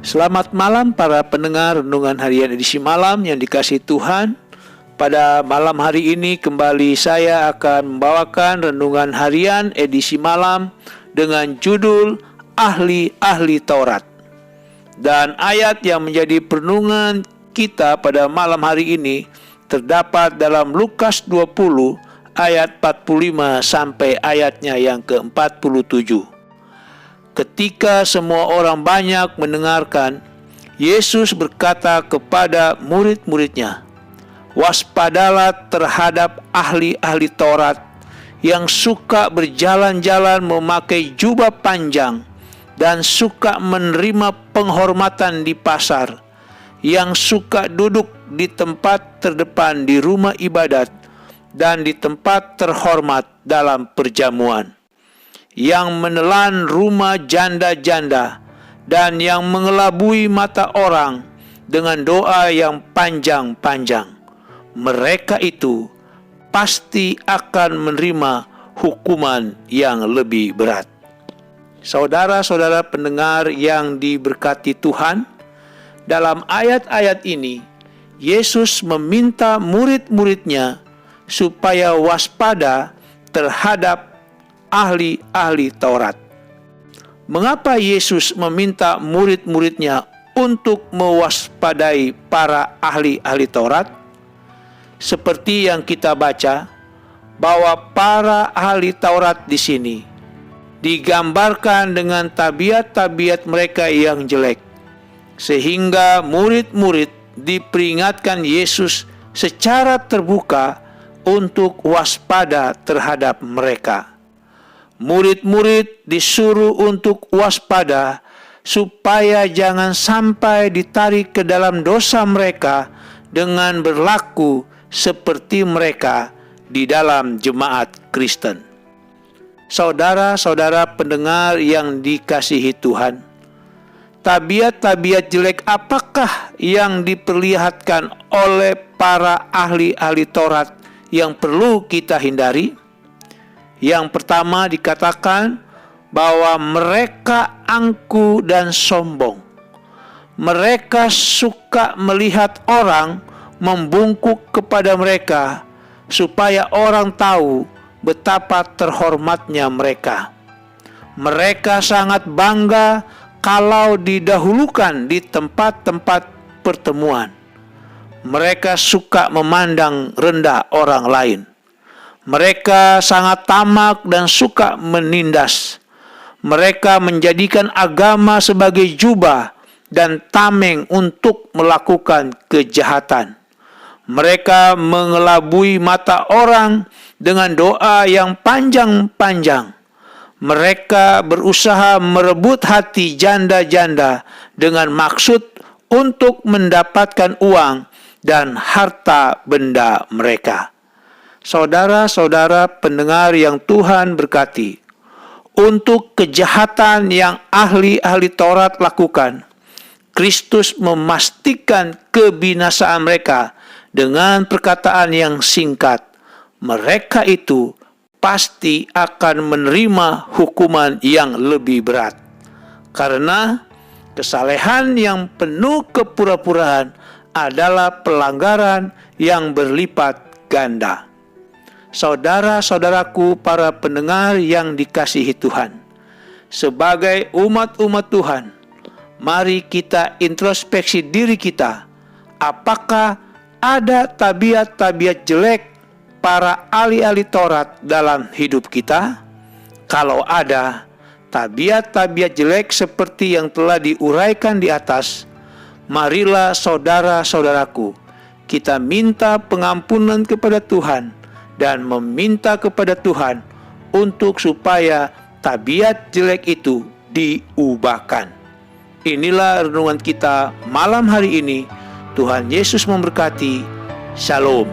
Selamat malam para pendengar Renungan Harian edisi malam yang dikasihi Tuhan. Pada malam hari ini kembali saya akan membawakan Renungan Harian edisi malam dengan judul Ahli-Ahli Taurat. Dan ayat yang menjadi perenungan kita pada malam hari ini terdapat dalam Lukas 20 ayat 45 sampai ayatnya yang ke-47. Ketika semua orang banyak mendengarkan, Yesus berkata kepada murid-muridnya, "Waspadalah terhadap ahli-ahli Taurat yang suka berjalan-jalan memakai jubah panjang dan suka menerima penghormatan di pasar, yang suka duduk di tempat terdepan di rumah ibadat dan di tempat terhormat dalam perjamuan, yang menelan rumah janda-janda dan yang mengelabui mata orang dengan doa yang panjang-panjang. Mereka itu pasti akan menerima hukuman yang lebih berat." Saudara-saudara pendengar yang diberkati Tuhan, dalam ayat-ayat ini Yesus meminta murid-muridnya supaya waspada terhadap ahli-ahli Taurat. Mengapa Yesus meminta murid-muridnya untuk mewaspadai para ahli-ahli Taurat? Seperti yang kita baca, bahwa para ahli Taurat di sini digambarkan dengan tabiat-tabiat mereka yang jelek, sehingga murid-murid diperingatkan Yesus secara terbuka untuk waspada terhadap mereka. Murid-murid disuruh untuk waspada supaya jangan sampai ditarik ke dalam dosa mereka dengan berlaku seperti mereka di dalam jemaat Kristen. Saudara-saudara pendengar yang dikasihi Tuhan, tabiat-tabiat jelek apakah yang diperlihatkan oleh para ahli-ahli Taurat yang perlu kita hindari? Yang pertama dikatakan bahwa mereka angku dan sombong. Mereka suka melihat orang membungkuk kepada mereka supaya orang tahu betapa terhormatnya mereka. Mereka sangat bangga kalau didahulukan di tempat-tempat pertemuan. Mereka suka memandang rendah orang lain. Mereka sangat tamak dan suka menindas. Mereka menjadikan agama sebagai jubah dan tameng untuk melakukan kejahatan. Mereka mengelabui mata orang dengan doa yang panjang-panjang. Mereka berusaha merebut hati janda-janda dengan maksud untuk mendapatkan uang dan harta benda mereka. Saudara-saudara pendengar yang Tuhan berkati, untuk kejahatan yang ahli-ahli Taurat lakukan, Kristus memastikan kebinasaan mereka dengan perkataan yang singkat. Mereka itu pasti akan menerima hukuman yang lebih berat, karena kesalehan yang penuh kepura-puraan adalah pelanggaran yang berlipat ganda. Saudara-saudaraku para pendengar yang dikasihi Tuhan, sebagai umat-umat Tuhan, mari kita introspeksi diri kita. Apakah ada tabiat-tabiat jelek para ahli-ahli Taurat dalam hidup kita? Kalau ada tabiat-tabiat jelek seperti yang telah diuraikan di atas, marilah saudara-saudaraku, kita minta pengampunan kepada Tuhan dan meminta kepada Tuhan untuk supaya tabiat jelek itu diubahkan. Inilah renungan kita malam hari ini. Tuhan Yesus memberkati. Shalom.